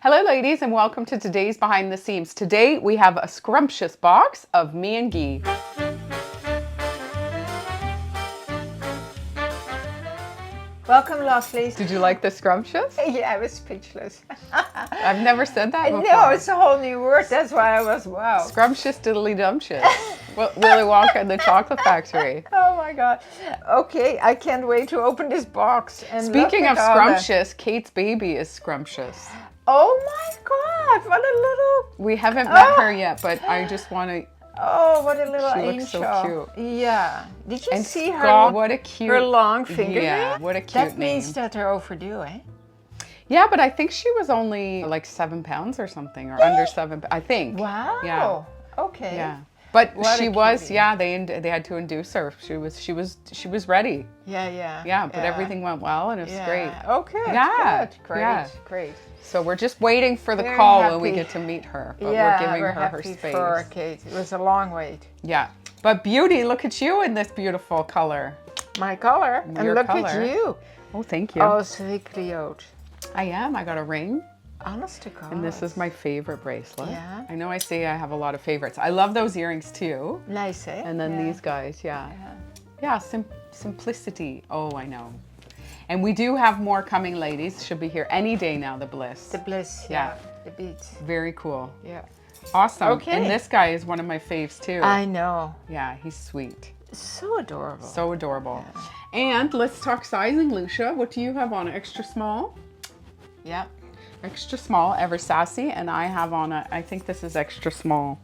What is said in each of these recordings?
Hello ladies and welcome to today's Behind the Seams. Today we have a scrumptious box of me and Guy. Welcome, lovelies. Did you like the scrumptious? Yeah, I was speechless. I've never said that before. No, it's a whole new word. That's why I was wow. Scrumptious diddly dumptious. Willy Wonka and the Chocolate Factory. Oh my God. Okay, I can't wait to open this box. And Speaking of scrumptious, Kate's baby is scrumptious. Oh my God, what a little... We haven't met her yet, but I just want to... Oh, what a little angel. She looks so cute. Yeah. Did you And see Scott, what a cute... her long finger? Yeah, what a cute that name. means that they're overdue, eh? Yeah, but I think she was only like 7 pounds or something, or under 7, I think. Wow. Yeah. Okay. Yeah. But What she a was, cutie. yeah, they had to induce her. She was ready. Yeah. Yeah, but everything went well and it was great. Okay. Yeah, Good. Great. yeah. Great. So we're just waiting for the Very call when we happy. get to meet her. But Yeah, we're giving her happy space. for Kate. It was a long wait. Yeah. But beauty, look at you in this beautiful color. My color. And Your look color. at you. Oh, thank you. Oh, sweet Cleote. I am. I got a ring. Honest to God. And this is my favorite bracelet. Yeah. I know I say I have a lot of favorites. I love those earrings too. Nice, eh? And then these guys, yeah. Yeah, simplicity. Oh, I know. And we do have more coming, ladies. Should be here any day now, the Bliss. The Bliss, Yeah. The beads. Very cool. Yeah. Awesome. Okay. And this guy is one of my faves too. I know. Yeah, he's sweet. So adorable. So adorable. And let's talk sizing, Lousje. What do you have on? Extra small? Yeah. Extra small, ever sassy. And I have on I think this is extra small.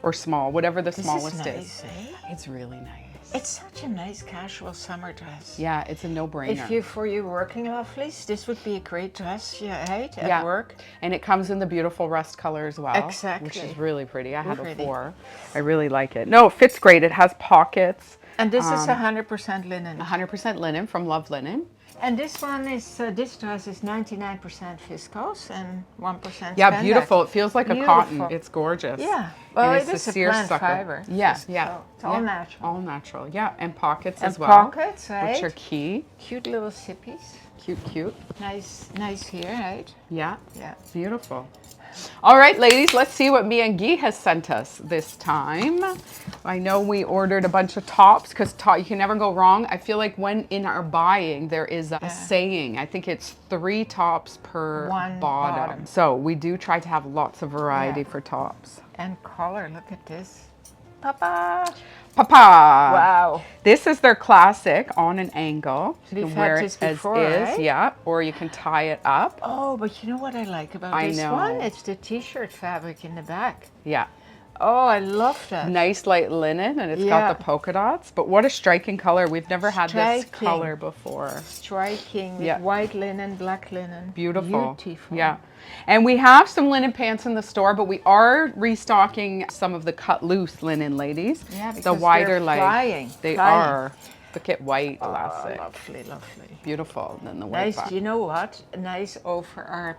Or small, whatever the smallest is nice, is. eh? It's really nice. It's such a nice casual summer dress. Yeah, it's a no-brainer. For you working lovelies, this would be a great dress, right? At work. And it comes in the beautiful rust color as well. Exactly. Which is really pretty. I had it Pretty. before. I really like it. No, it fits great. It has pockets. And this is 100% linen. 100% linen from Love Linen. And this one is, this dress is 99% viscose and 1% Yeah, spandex. beautiful. It feels like a cotton. Beautiful. It's gorgeous. Yeah. Well, And it it's is the a seersucker. plant fiber. Yeah, So yeah. it's all natural. All natural, yeah. And pockets And as well. pockets, right? Which are key. Cute little sippies. Cute. Nice here, right? Yeah. Yeah. Beautiful. All right, ladies, let's see what me and Guy has sent us this time. I know we ordered a bunch of tops because you can never go wrong. I feel like when in our buying, there is a saying. I think it's 3 tops per One bottom. bottom. So we do try to have lots of variety for tops. And color, look at this. Papa! Papa! Wow. This is their classic on an angle. You We've can had wear this it as before, is, right? yeah. Or you can tie it up. Oh, but you know what I like about I this know. one? It's the t-shirt fabric in the back. Yeah. Oh, I love that. Nice light linen, and it's Yeah. got the polka dots. But what a striking color. We've never had this Striking. color before. Striking with Yeah. white linen, black linen. Beautiful. Beautiful. Yeah. And we have some linen pants in the store, but we are restocking some of the cut loose linen, ladies. Yeah, because the wider they're leg. flying. They Flying. are. Look at white elastic. Lovely, lovely. Beautiful. And then the white Nice, back. you know what? Nice over our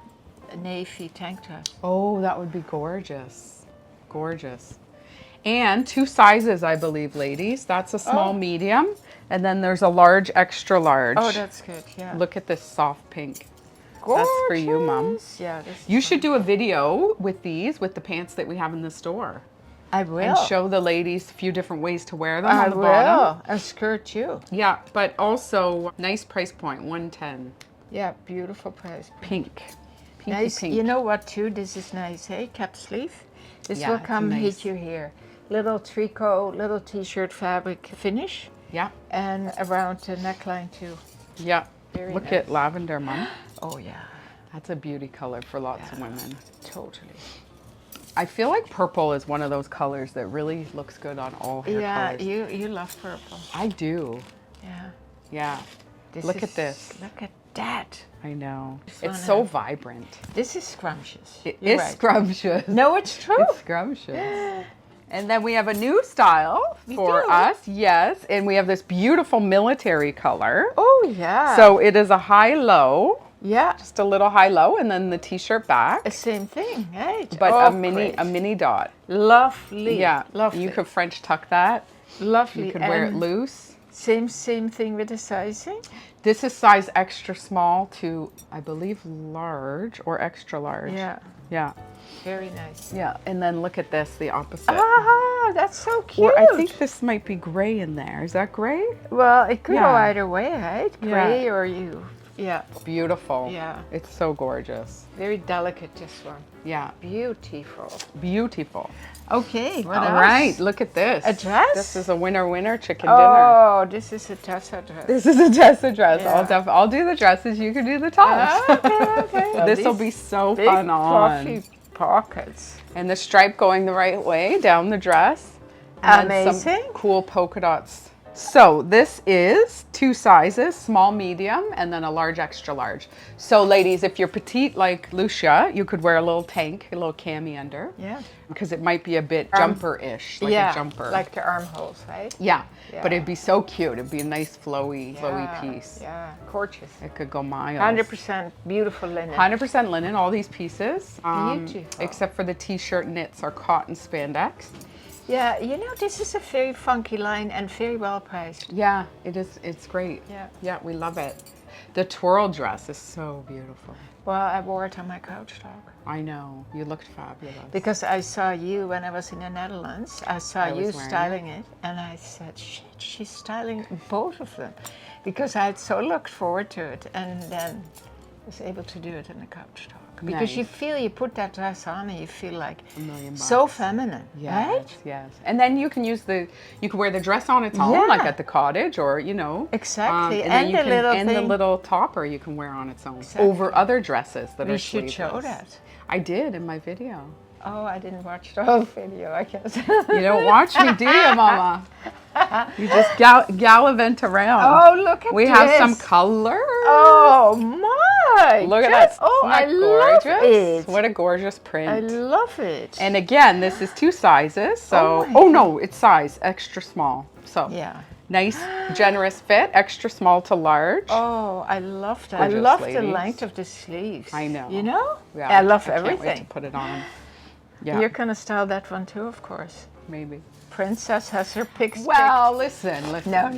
navy tank top. Oh, that would be gorgeous. Gorgeous. And 2 sizes, I believe, ladies. That's a small medium. And then there's a large, extra large. Oh, that's good, yeah. Look at this soft pink. Gorgeous. That's for you, Mom. Yeah, this You should do a video with these, with the pants that we have in the store. I will. And show the ladies a few different ways to wear them I on the will. bottom. A skirt too. Yeah, but also nice price point, 110. Yeah, beautiful price. Pink. Pinky Nice. pink. You know what too? This is nice, hey? Cap sleeve. This Yeah, will it's come nice. hit you here. Little tricot, little t-shirt fabric finish. Yeah, And around the neckline too. yeah. Very Look nice. at lavender, Mom. Oh yeah, That's a beauty color for lots of women. totally. I feel like purple is one of those colors that really looks good on all hair Yeah, colors. you love purple. I do. Yeah. Yeah. Look at this. Look at that. I know. Just It's wanna- so vibrant. This is scrumptious. It You're is right. scrumptious. No, it's true. It's scrumptious. And then we have a new style for do? us. Yes. And we have this beautiful military color. Oh yeah. So it is a high-low, yeah, just a little high-low, and then the t-shirt back. the same thing, right? But Oh, a mini dot. Lovely. Yeah. Lovely. You could French tuck that. Lovely. You could wear it And loose. Same thing with the sizing? This is size extra small to, I believe, large or extra large. Yeah. Yeah. Very nice. Yeah. And then look at this, the opposite. Ah, that's so cute. Or I think this might be gray in there. Is that gray? Well, it could go Yeah. either way, right? Gray or you. Yeah. Beautiful. Yeah. It's so gorgeous. Very delicate, this one. Yeah. Beautiful. Beautiful. Okay, what All else? right, look at this. A dress? This is a winner chicken dinner. Oh, this is a Tessa dress. This is a Tessa dress. Yeah. I'll do the dresses. You can do the tops. Okay. This will be so big fun on. fluffy pockets. And the stripe going the right way down the dress. And then Amazing. some cool polka dots. So this is 2 sizes, small, medium, and then a large, extra large. So ladies, if you're petite like Lousje, you could wear a little tank, a little cami under. Yeah. Because it might be a bit jumper-ish, like a jumper. Like the armholes, right? Yeah, Yeah. but it'd be so cute. It'd be a nice flowy piece. Yeah, gorgeous. It could go miles. 100% beautiful linen. 100% linen, all these pieces. Beautiful. Except for the t-shirt knits are cotton spandex. Yeah, you know, this is a very funky line and very well priced. Yeah, it is. It's great. Yeah. Yeah, we love it. The twirl dress is so beautiful. Well, I wore it on my couch talk. I know. You looked fabulous. Because I saw you when I was in the Netherlands. I saw you was wearing styling it. And I said, shit, she's styling both of them. Because I had so looked forward to it. And then was able to do it in the couch talk. Because Nice. you put that dress on and you feel like $1,000,000 so feminine, Yes, right? yes. And then you can you can wear the dress on its own, like Yeah. at the cottage, or you know. Exactly. And, And then you the can, little and the thing. little topper you can wear on its own Exactly. over other dresses that We are should show sleeveless. that. I did in my video. Oh, I didn't watch the whole video, I guess. You don't watch me, do you, Mama? You just gallivant around. Oh, look at We this. have some color. Oh, my. Look at that. Oh, Isn't that I love gorgeous? it. What a gorgeous I print. love it. And again, this is 2 sizes. So, Oh my no, it's size extra small. So, yeah. nice, generous fit, extra small to large. Oh, I love that. I Gorgeous, love the ladies. length of the sleeves. I know. You know? Yeah, I love can't wait everything. to put it on. Yeah, You're going to style that one too, of course. maybe. Princess has her pics. Well, listen. No.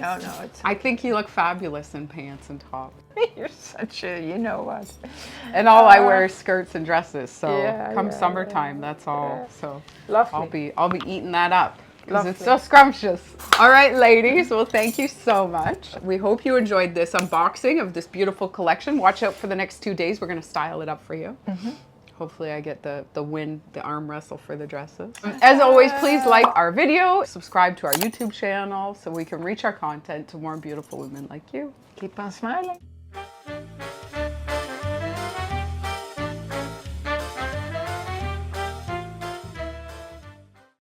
It's I think you look fabulous in pants and top. You're such a, you know what. And all I wear is skirts and dresses. So Yeah, come yeah, summertime, that's all. yeah. So Lovely. I'll be eating that up because it's so Lovely. scrumptious. All right, ladies. Well, thank you so much. We hope you enjoyed this unboxing of this beautiful collection. Watch out for the next 2 days. We're going to style it up for you. Hopefully I get the arm wrestle for the dresses. As always, please like our video, subscribe to our YouTube channel so we can reach our content to more beautiful women like you. Keep on smiling.